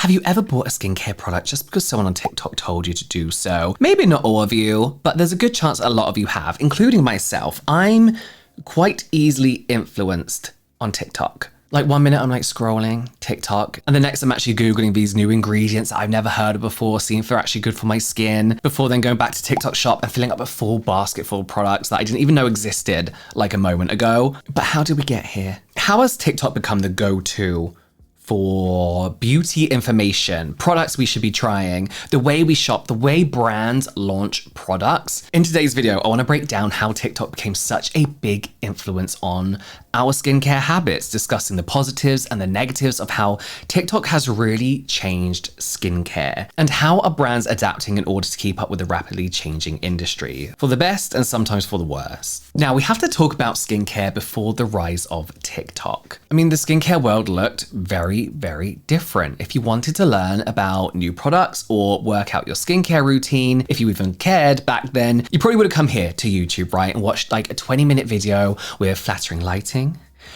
Have you ever bought a skincare product just because someone on TikTok told you to do so? Maybe not all of you, but there's a good chance a lot of you have, including myself. I'm quite easily influenced on TikTok. Like 1 minute I'm like scrolling TikTok, and the next I'm actually Googling these new ingredients that I've never heard of before, seeing if they're actually good for my skin, before then going back to TikTok shop and filling up a full basket full of products that I didn't even know existed like a moment ago. But how did we get here? How has TikTok become the go-to for beauty information, products we should be trying, the way we shop, the way brands launch products? In today's video, I want to break down how TikTok became such a big influence on our skincare habits, discussing the positives and the negatives of how TikTok has really changed skincare, and how are brands adapting in order to keep up with the rapidly changing industry, for the best and sometimes for the worst. Now, we have to talk about skincare before the rise of TikTok. I mean, the skincare world looked very, very different. If you wanted to learn about new products or work out your skincare routine, if you even cared back then, you probably would have come here to YouTube, right, and watched like a 20-minute video with flattering lighting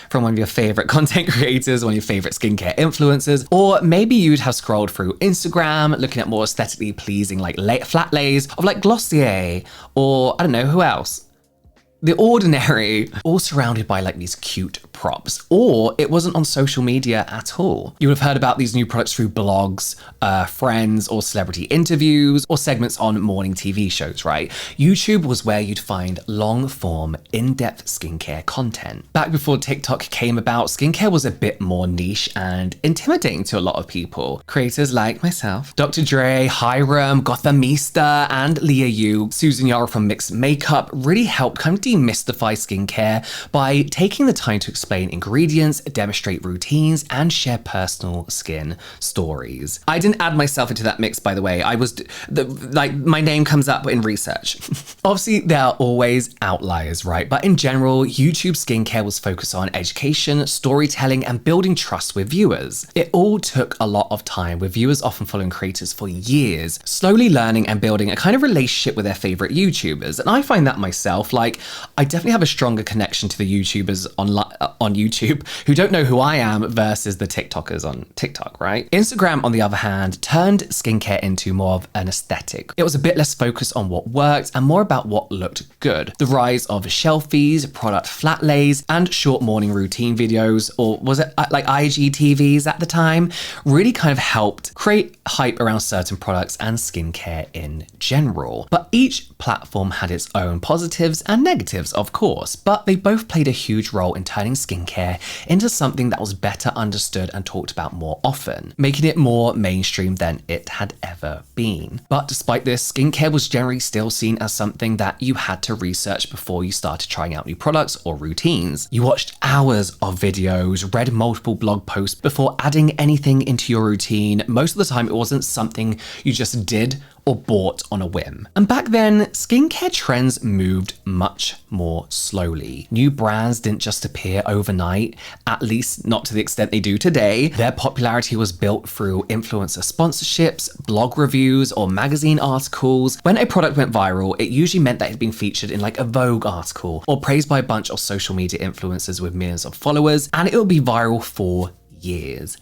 from one of your favorite content creators, one of your favorite skincare influencers, or maybe you'd have scrolled through Instagram looking at more aesthetically pleasing like flat lays of like Glossier, or I don't know who else. The Ordinary, all surrounded by like these cute props, or it wasn't on social media at all. You would have heard about these new products through blogs, friends, or celebrity interviews, or segments on morning TV shows, right? YouTube was where you'd find long-form, in-depth skincare content. Back before TikTok came about, skincare was a bit more niche and intimidating to a lot of people. Creators like myself, Dr. Dre, Hiram, Gothamista, and Leah Yu, Susan Yara from Mixed Makeup really helped kind of demystify skincare by taking the time to explain ingredients, demonstrate routines, and share personal skin stories. I didn't add myself into that mix, by the way. I was, my name comes up in research. Obviously, there are always outliers, right? But in general, YouTube skincare was focused on education, storytelling, and building trust with viewers. It all took a lot of time, with viewers often following creators for years, slowly learning and building a kind of relationship with their favorite YouTubers. And I find that myself, like, I definitely have a stronger connection to the YouTubers on YouTube who don't know who I am versus the TikTokers on TikTok, right? Instagram, on the other hand, turned skincare into more of an aesthetic. It was a bit less focused on what worked and more about what looked good. The rise of shelfies, product flat lays, and short morning routine videos, or was it like IGTVs at the time, really kind of helped create hype around certain products and skincare in general. But each platform had its own positives and negatives, of course, but they both played a huge role in turning skincare into something that was better understood and talked about more often, making it more mainstream than it had ever been. But despite this, skincare was generally still seen as something that you had to research before you started trying out new products or routines. You watched hours of videos, read multiple blog posts before adding anything into your routine. Most of the time, it wasn't something you just did or bought on a whim. And back then, skincare trends moved much more slowly. New brands didn't just appear overnight, at least not to the extent they do today. Their popularity was built through influencer sponsorships, blog reviews, or magazine articles. When a product went viral, it usually meant that it had been featured in like a Vogue article or praised by a bunch of social media influencers with millions of followers, and it would be viral for years.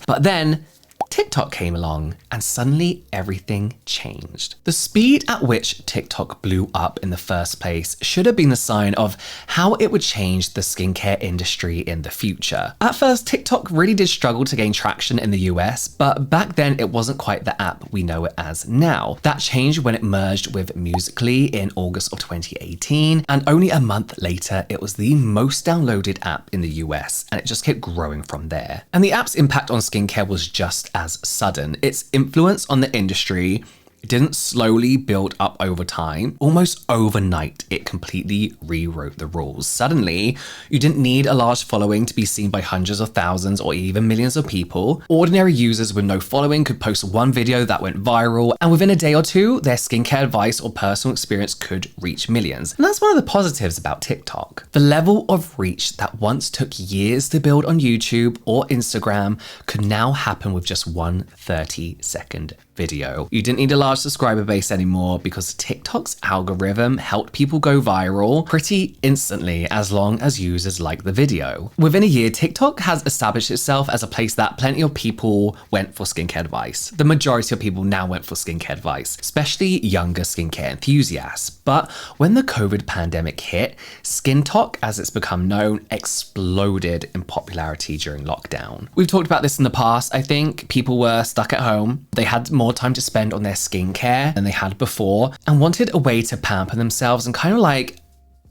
But then TikTok came along and suddenly everything changed. The speed at which TikTok blew up in the first place should have been the sign of how it would change the skincare industry in the future. At first, TikTok really did struggle to gain traction in the US, but back then it wasn't quite the app we know it as now. That changed when it merged with Musical.ly in August of 2018, and only a month later, it was the most downloaded app in the US, and it just kept growing from there. And the app's impact on skincare was just as sudden. Its influence on the industry didn't slowly build up over time. Almost overnight, it completely rewrote the rules. Suddenly, you didn't need a large following to be seen by hundreds of thousands or even millions of people. Ordinary users with no following could post one video that went viral, and within a day or two, their skincare advice or personal experience could reach millions. And that's one of the positives about TikTok. The level of reach that once took years to build on YouTube or Instagram could now happen with just one 30-second video. You didn't need a large large subscriber base anymore because TikTok's algorithm helped people go viral pretty instantly as long as users like the video. Within a year, TikTok has established itself as a place that plenty of people went for skincare advice. The majority of people now went for skincare advice, especially younger skincare enthusiasts. But when the COVID pandemic hit, SkinTok, as it's become known, exploded in popularity during lockdown. We've talked about this in the past. I think people were stuck at home. They had more time to spend on their skincare than they had before and wanted a way to pamper themselves and kind of like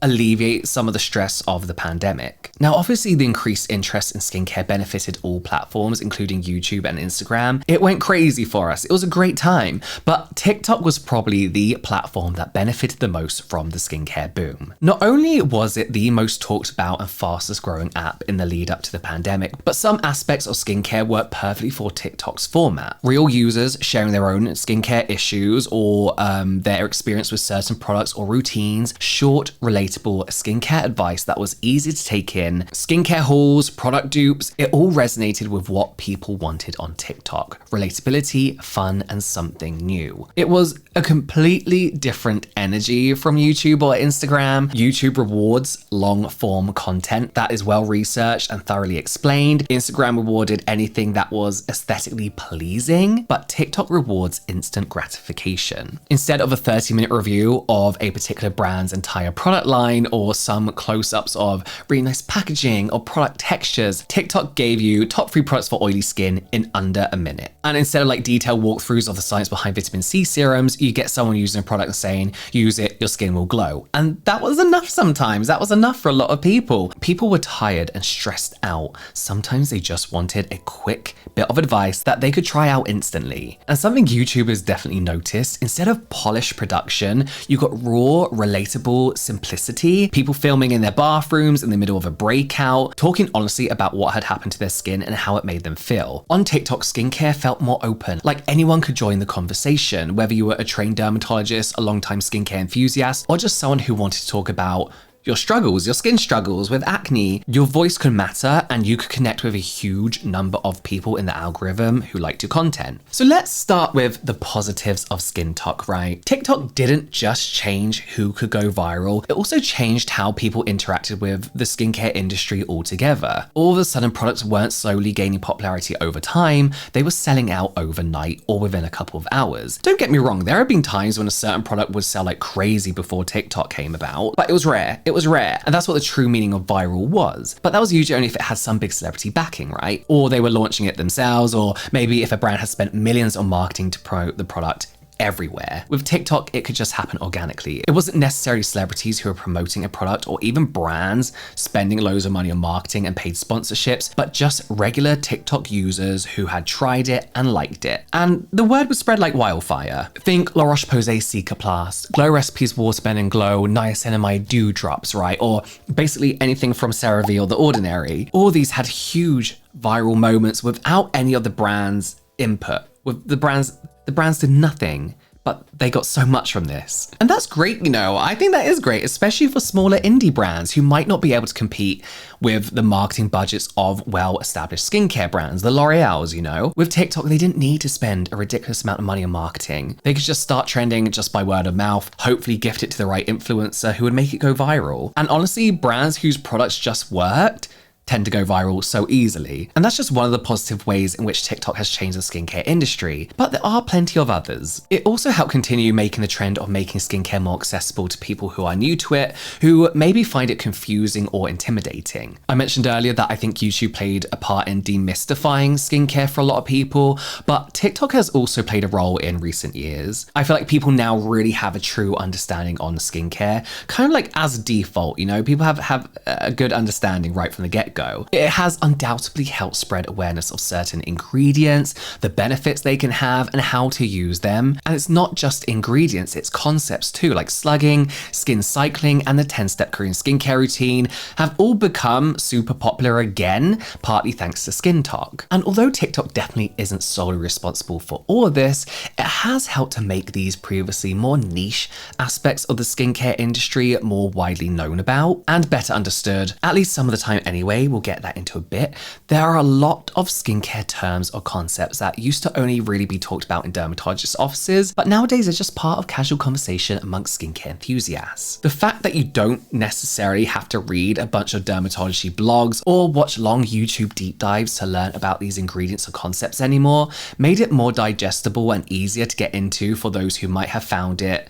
alleviate some of the stress of the pandemic. Now, obviously, the increased interest in skincare benefited all platforms, including YouTube and Instagram. It went crazy for us. It was a great time, but TikTok was probably the platform that benefited the most from the skincare boom. Not only was it the most talked about and fastest growing app in the lead up to the pandemic, but some aspects of skincare worked perfectly for TikTok's format. Real users sharing their own skincare issues or their experience with certain products or routines, short, relatable skincare advice that was easy to take in, skincare hauls, product dupes, it all resonated with what people wanted on TikTok. Relatability, fun, and something new. It was a completely different energy from YouTube or Instagram. YouTube rewards long form content that is well researched and thoroughly explained. Instagram rewarded anything that was aesthetically pleasing, but TikTok rewards instant gratification. Instead of a 30-minute review of a particular brand's entire product line, or some close-ups of really nice packaging or product textures, TikTok gave you top 3 products for oily skin in under a minute. And instead of like detailed walkthroughs of the science behind vitamin C serums, you get someone using a product and saying, use it, your skin will glow. And that was enough sometimes. That was enough for a lot of people. People were tired and stressed out. Sometimes they just wanted a quick bit of advice that they could try out instantly. And something YouTubers definitely noticed, instead of polished production, you got raw, relatable simplicity. People filming in their bathrooms in the middle of a breakout, talking honestly about what had happened to their skin and how it made them feel. On TikTok, skincare felt more open, like anyone could join the conversation, whether you were a trained dermatologist, a longtime skincare enthusiast, or just someone who wanted to talk about your struggles, your skin struggles with acne. Your voice could matter and you could connect with a huge number of people in the algorithm who liked your content. So let's start with the positives of SkinTok, right? TikTok didn't just change who could go viral, it also changed how people interacted with the skincare industry altogether. All of a sudden, products weren't slowly gaining popularity over time, they were selling out overnight or within a couple of hours. Don't get me wrong, there have been times when a certain product would sell like crazy before TikTok came about, but it was rare. It was rare, and that's what the true meaning of viral was. But that was usually only if it had some big celebrity backing, right? Or they were launching it themselves, or maybe if a brand had spent millions on marketing to promote the product everywhere. With TikTok, it could just happen organically. It wasn't necessarily celebrities who were promoting a product or even brands spending loads of money on marketing and paid sponsorships, but just regular TikTok users who had tried it and liked it. And the word would spread like wildfire. Think La Roche-Posay Cicaplast, Glow Recipes Watermelon Glow, Niacinamide Dew Drops, right? Or basically anything from CeraVe or The Ordinary. All these had huge viral moments without any of the brand's input. With the brands did nothing, but they got so much from this. And that's great, you know, I think that is great, especially for smaller indie brands who might not be able to compete with the marketing budgets of well-established skincare brands, the L'Oreals, you know. With TikTok, they didn't need to spend a ridiculous amount of money on marketing. They could just start trending just by word of mouth, hopefully gift it to the right influencer who would make it go viral. And honestly, brands whose products just worked tend to go viral so easily. And that's just one of the positive ways in which TikTok has changed the skincare industry, but there are plenty of others. It also helped continue making the trend of making skincare more accessible to people who are new to it, who maybe find it confusing or intimidating. I mentioned earlier that I think YouTube played a part in demystifying skincare for a lot of people, but TikTok has also played a role in recent years. I feel like people now really have a true understanding on skincare, kind of like as default, you know, people have a good understanding right from the get-go. It has undoubtedly helped spread awareness of certain ingredients, the benefits they can have, and how to use them. And it's not just ingredients, it's concepts too, like slugging, skin cycling, and the 10-step Korean skincare routine have all become super popular again, partly thanks to SkinTok. And although TikTok definitely isn't solely responsible for all of this, it has helped to make these previously more niche aspects of the skincare industry more widely known about and better understood, at least some of the time anyway, we'll get that into a bit, there are a lot of skincare terms or concepts that used to only really be talked about in dermatologist offices, but nowadays are just part of casual conversation amongst skincare enthusiasts. The fact that you don't necessarily have to read a bunch of dermatology blogs or watch long YouTube deep dives to learn about these ingredients or concepts anymore made it more digestible and easier to get into for those who might have found it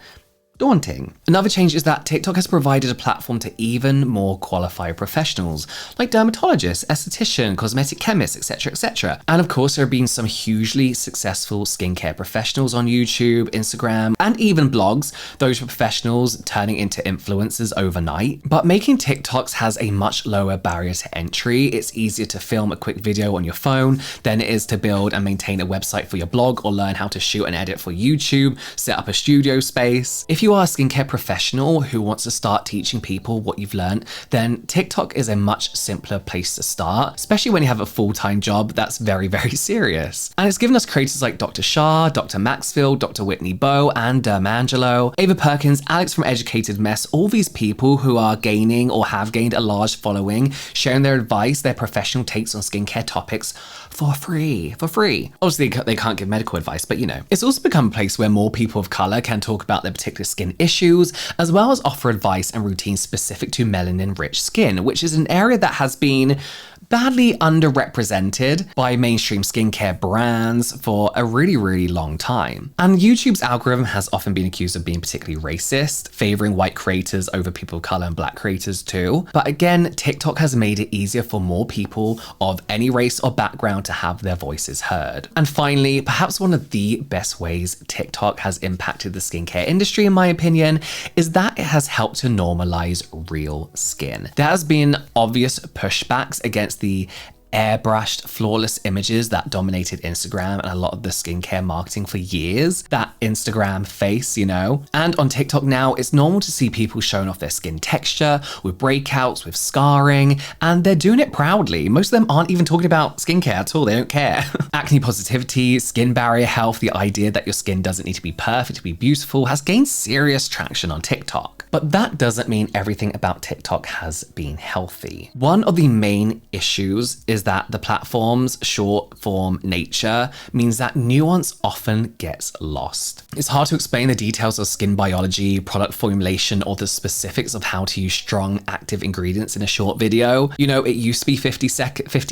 daunting. Another change is that TikTok has provided a platform to even more qualified professionals, like dermatologists, estheticians, cosmetic chemists, etc., etc. And of course, there have been some hugely successful skincare professionals on YouTube, Instagram, and even blogs, those professionals turning into influencers overnight. But making TikToks has a much lower barrier to entry. It's easier to film a quick video on your phone than it is to build and maintain a website for your blog or learn how to shoot and edit for YouTube, set up a studio space. If you are a skincare professional who wants to start teaching people what you've learned, then TikTok is a much simpler place to start, especially when you have a full-time job that's very, very serious. And it's given us creators like Dr. Shah, Dr. Maxfield, Dr. Whitney Bowe, and Dermangelo, Ava Perkins, Alex from Educated Mess, all these people who are gaining or have gained a large following, sharing their advice, their professional takes on skincare topics for free. Obviously, they can't give medical advice, but you know. It's also become a place where more people of color can talk about their particular skin issues, as well as offer advice and routines specific to melanin-rich skin, which is an area that has been badly underrepresented by mainstream skincare brands for a really, really long time. And YouTube's algorithm has often been accused of being particularly racist, favoring white creators over people of color and black creators too. But again, TikTok has made it easier for more people of any race or background to have their voices heard. And finally, perhaps one of the best ways TikTok has impacted the skincare industry, in my opinion, is that it has helped to normalize real skin. There has been obvious pushbacks against the airbrushed, flawless images that dominated Instagram and a lot of the skincare marketing for years. That Instagram face, you know. And on TikTok now, it's normal to see people showing off their skin texture, with breakouts, with scarring, and they're doing it proudly. Most of them aren't even talking about skincare at all, they don't care. Acne positivity, skin barrier health, the idea that your skin doesn't need to be perfect to be beautiful has gained serious traction on TikTok. But that doesn't mean everything about TikTok has been healthy. One of the main issues is that the platform's short form nature means that nuance often gets lost. It's hard to explain the details of skin biology, product formulation, or the specifics of how to use strong active ingredients in a short video. You know, it used to be 15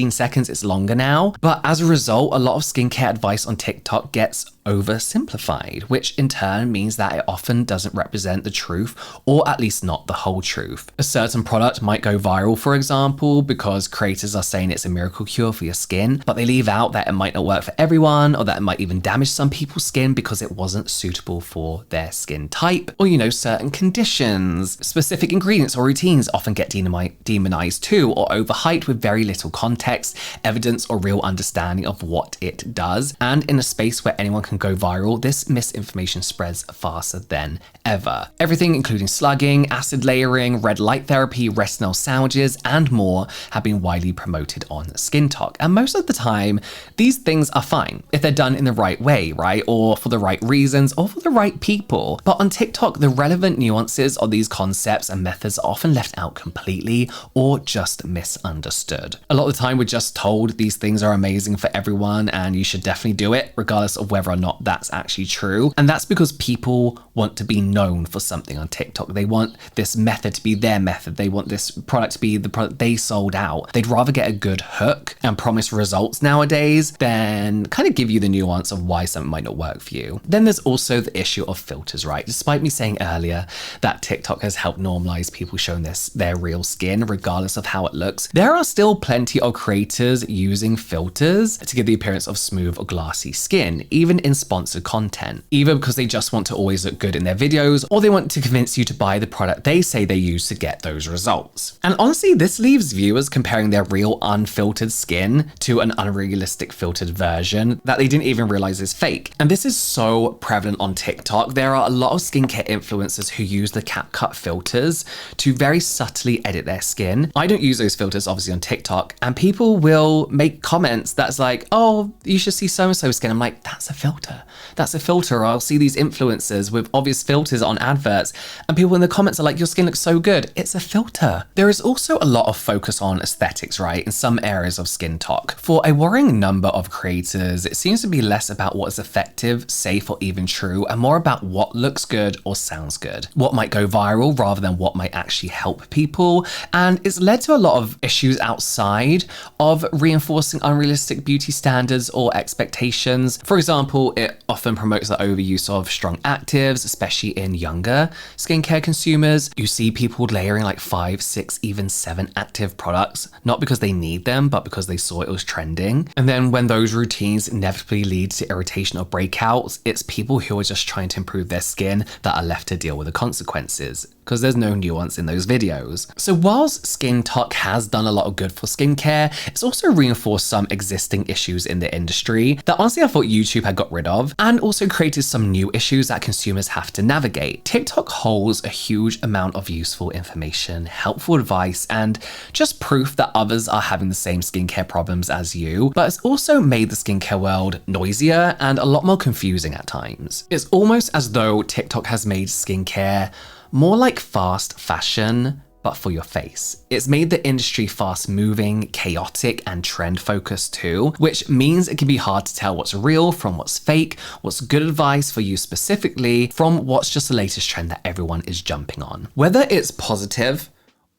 seconds, it's longer now. But as a result, a lot of skincare advice on TikTok gets oversimplified, which in turn means that it often doesn't represent the truth, or at least not the whole truth. A certain product might go viral, for example, because creators are saying it's a miracle cure for your skin, but they leave out that it might not work for everyone, or that it might even damage some people's skin because it wasn't suitable for their skin type, or you know, certain conditions. Specific ingredients or routines often get demonized too, or overhyped with very little context, evidence, or real understanding of what it does. And in a space where anyone can go viral, this misinformation spreads faster than ever. Everything including slugging, acid layering, red light therapy, retinol sandwiches, and more have been widely promoted on SkinTok. And most of the time, these things are fine if they're done in the right way, right? Or for the right reasons, or for the right people. But on TikTok, the relevant nuances of these concepts and methods are often left out completely or just misunderstood. A lot of the time, we're just told these things are amazing for everyone and you should definitely do it, regardless of whether or not that's actually true. And that's because people want to be known for something on TikTok. They want this method to be their method. They want this product to be the product they sold out. They'd rather get a good hook and promise results nowadays than kind of give you the nuance of why something might not work for you. Then there's also the issue of filters, right? Despite me saying earlier that TikTok has helped normalize people showing their real skin, regardless of how it looks, there are still plenty of creators using filters to give the appearance of smooth or glassy skin, even in sponsored content, either because they just want to always look good in their videos, or they want to convince you to buy the product they say they use to get those results. And honestly, this leaves viewers comparing their real unfiltered skin to an unrealistic filtered version that they didn't even realize is fake. And this is so prevalent on TikTok. There are a lot of skincare influencers who use the CapCut filters to very subtly edit their skin. I don't use those filters obviously on TikTok, and people will make comments that's like, oh, you should see so-and-so skin. I'm like, that's a filter. filter. That's a filter. Or I'll see these influencers with obvious filters on adverts, and people in the comments are like, your skin looks so good. It's a filter. There is also a lot of focus on aesthetics, right, in some areas of SkinTok. For a worrying number of creators, it seems to be less about what is effective, safe, or even true, and more about what looks good or sounds good, what might go viral rather than what might actually help people. And it's led to a lot of issues outside of reinforcing unrealistic beauty standards or expectations. For example, it often promotes the overuse of strong actives, especially in younger skincare consumers. You see people layering like 5, 6, even 7 active products, not because they need them, but because they saw it was trending. And then when those routines inevitably lead to irritation or breakouts, it's people who are just trying to improve their skin that are left to deal with the consequences, because there's no nuance in those videos. So whilst SkinTok has done a lot of good for skincare, it's also reinforced some existing issues in the industry that honestly I thought YouTube had got rid of, and also created some new issues that consumers have to navigate. TikTok holds a huge amount of useful information, helpful advice, and just proof that others are having the same skincare problems as you, but it's also made the skincare world noisier and a lot more confusing at times. It's almost as though TikTok has made skincare more like fast fashion, but for your face. It's made the industry fast moving, chaotic, and trend focused too, which means it can be hard to tell what's real from what's fake, what's good advice for you specifically, from what's just the latest trend that everyone is jumping on. Whether it's positive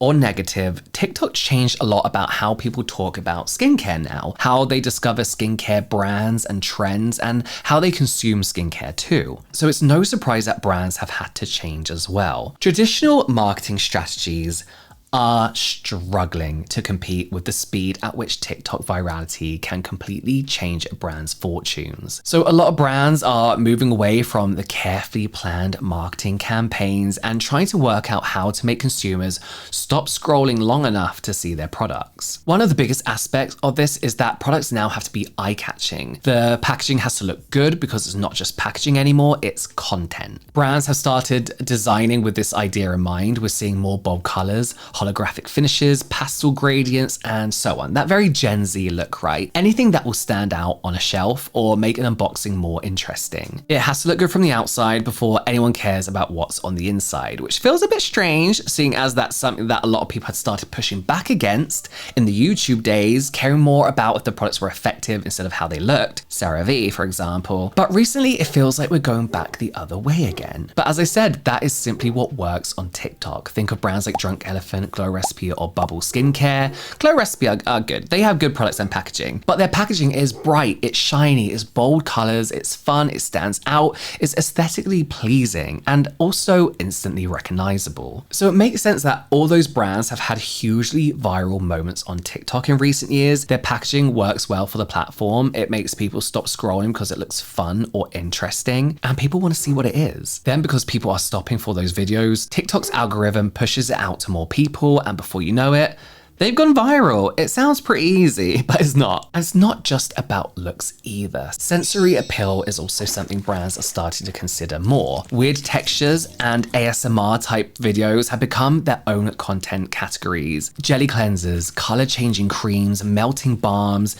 or negative, TikTok changed a lot about how people talk about skincare now, how they discover skincare brands and trends, and how they consume skincare too. So it's no surprise that brands have had to change as well. Traditional marketing strategies are struggling to compete with the speed at which TikTok virality can completely change a brand's fortunes. So a lot of brands are moving away from the carefully planned marketing campaigns and trying to work out how to make consumers stop scrolling long enough to see their products. One of the biggest aspects of this is that products now have to be eye-catching. The packaging has to look good because it's not just packaging anymore, it's content. Brands have started designing with this idea in mind. We're seeing more bold colors, holographic finishes, pastel gradients, and so on. That very Gen Z look, right? Anything that will stand out on a shelf or make an unboxing more interesting. It has to look good from the outside before anyone cares about what's on the inside, which feels a bit strange, seeing as that's something that a lot of people had started pushing back against in the YouTube days, caring more about if the products were effective instead of how they looked. CeraVe, for example. But recently, it feels like we're going back the other way again. But as I said, that is simply what works on TikTok. Think of brands like Drunk Elephant, Glow Recipe, or Bubble Skincare. Glow Recipe are good. They have good products and packaging, but their packaging is bright, it's shiny, it's bold colors, it's fun, it stands out, it's aesthetically pleasing, and also instantly recognizable. So it makes sense that all those brands have had hugely viral moments on TikTok in recent years. Their packaging works well for the platform. It makes people stop scrolling because it looks fun or interesting, and people want to see what it is. Then because people are stopping for those videos, TikTok's algorithm pushes it out to more people, and before you know it, they've gone viral. It sounds pretty easy, but it's not. And it's not just about looks either. Sensory appeal is also something brands are starting to consider more. Weird textures and ASMR type videos have become their own content categories. Jelly cleansers, color changing creams, melting balms,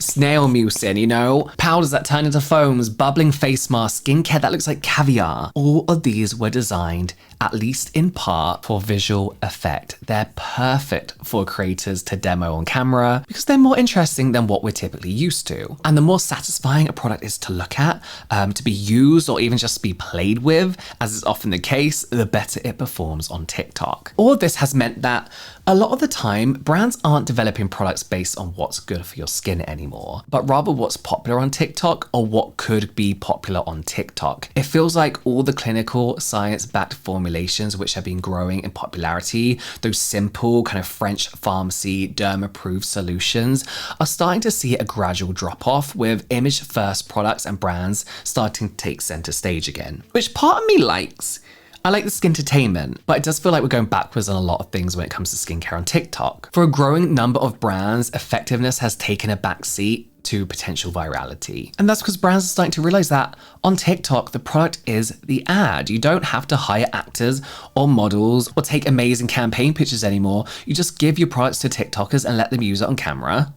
snail mucin, you know? Powders that turn into foams, bubbling face masks, skincare that looks like caviar. All of these were designed, at least in part, for visual effect. They're perfect for creators to demo on camera because they're more interesting than what we're typically used to. And the more satisfying a product is to look at, to be used, or even just be played with, as is often the case, the better it performs on TikTok. All of this has meant that a lot of the time, brands aren't developing products based on what's good for your skin anymore, but rather what's popular on TikTok or what could be popular on TikTok. It feels like all the clinical, science-backed formulations which have been growing in popularity, those simple kind of French pharmacy, derm-approved solutions, are starting to see a gradual drop-off, with image-first products and brands starting to take center stage again, which part of me likes. I like the skin-entertainment, but it does feel like we're going backwards on a lot of things when it comes to skincare on TikTok. For a growing number of brands, effectiveness has taken a backseat to potential virality. And that's because brands are starting to realize that on TikTok, the product is the ad. You don't have to hire actors or models or take amazing campaign pictures anymore. You just give your products to TikTokers and let them use it on camera.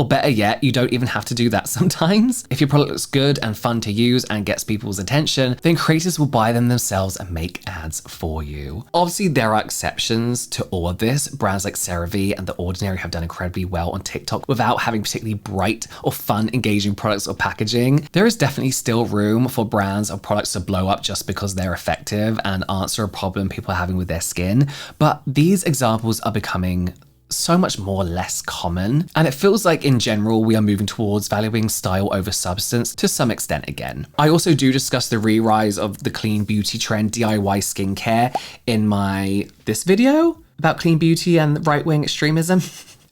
Or better yet, you don't even have to do that sometimes. If your product looks good and fun to use and gets people's attention, then creators will buy them themselves and make ads for you. Obviously, there are exceptions to all of this. Brands like CeraVe and The Ordinary have done incredibly well on TikTok without having particularly bright or fun, engaging products or packaging. There is definitely still room for brands or products to blow up just because they're effective and answer a problem people are having with their skin. But these examples are becoming so much more less common, and it feels like in general we are moving towards valuing style over substance to some extent again. I also do discuss the re-rise of the clean beauty trend DIY skincare in this video about clean beauty and right-wing extremism.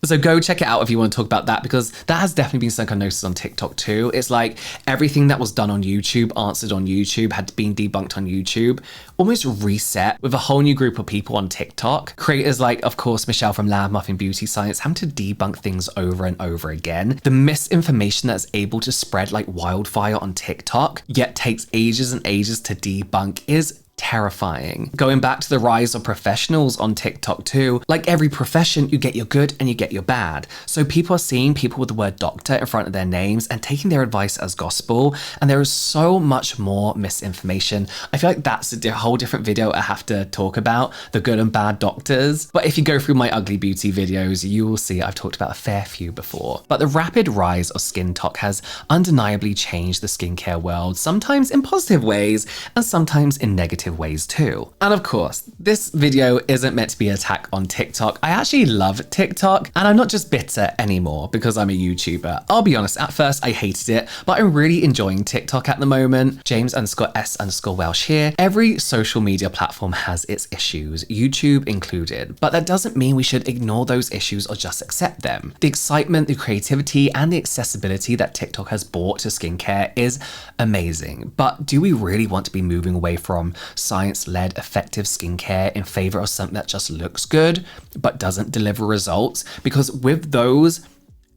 So go check it out if you want to talk about that, because that has definitely been something I noticed on TikTok too. It's like everything that was done on YouTube, answered on YouTube, had been debunked on YouTube, almost reset with a whole new group of people on TikTok. Creators like, of course, Michelle from Lab Muffin Beauty Science having to debunk things over and over again. The misinformation that's able to spread like wildfire on TikTok, yet takes ages and ages to debunk, is terrifying. Going back to the rise of professionals on TikTok too, like every profession, you get your good and you get your bad. So people are seeing people with the word doctor in front of their names and taking their advice as gospel, and there is so much more misinformation. I feel like that's a whole different video I have to talk about, the good and bad doctors. But if you go through my ugly beauty videos, you will see I've talked about a fair few before. But the rapid rise of SkinTok has undeniably changed the skincare world, sometimes in positive ways and sometimes in negative ways too. And of course, this video isn't meant to be an attack on TikTok. I actually love TikTok, and I'm not just bitter anymore because I'm a YouTuber. I'll be honest, at first I hated it, but I'm really enjoying TikTok at the moment. James_S_Welsh here. Every social media platform has its issues, YouTube included, but that doesn't mean we should ignore those issues or just accept them. The excitement, the creativity, and the accessibility that TikTok has brought to skincare is amazing. But do we really want to be moving away from science-led effective skincare in favor of something that just looks good but doesn't deliver results? Because with those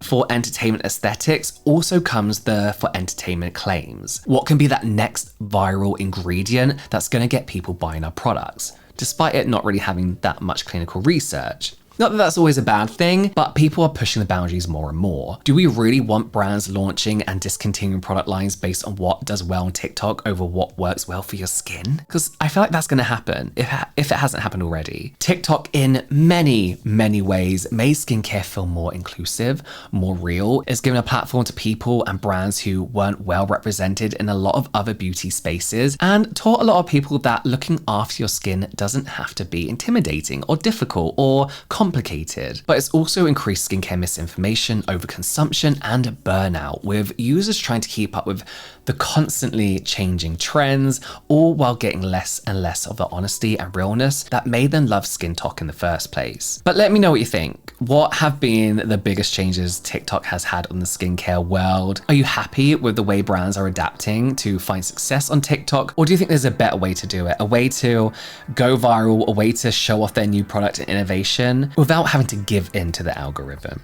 for entertainment aesthetics also comes the for entertainment claims. What can be that next viral ingredient that's going to get people buying our products, despite it not really having that much clinical research? Not that that's always a bad thing, but people are pushing the boundaries more and more. Do we really want brands launching and discontinuing product lines based on what does well on TikTok over what works well for your skin? Because I feel like that's going to happen if it hasn't happened already. TikTok in many, many ways made skincare feel more inclusive, more real. It's given a platform to people and brands who weren't well represented in a lot of other beauty spaces, and taught a lot of people that looking after your skin doesn't have to be intimidating or difficult or complicated. But it's also increased skincare misinformation, overconsumption, and burnout, with users trying to keep up with the constantly changing trends, all while getting less and less of the honesty and realness that made them love SkinTok in the first place. But let me know what you think. What have been the biggest changes TikTok has had on the skincare world? Are you happy with the way brands are adapting to find success on TikTok? Or do you think there's a better way to do it? A way to go viral, a way to show off their new product and innovation without having to give in to the algorithm?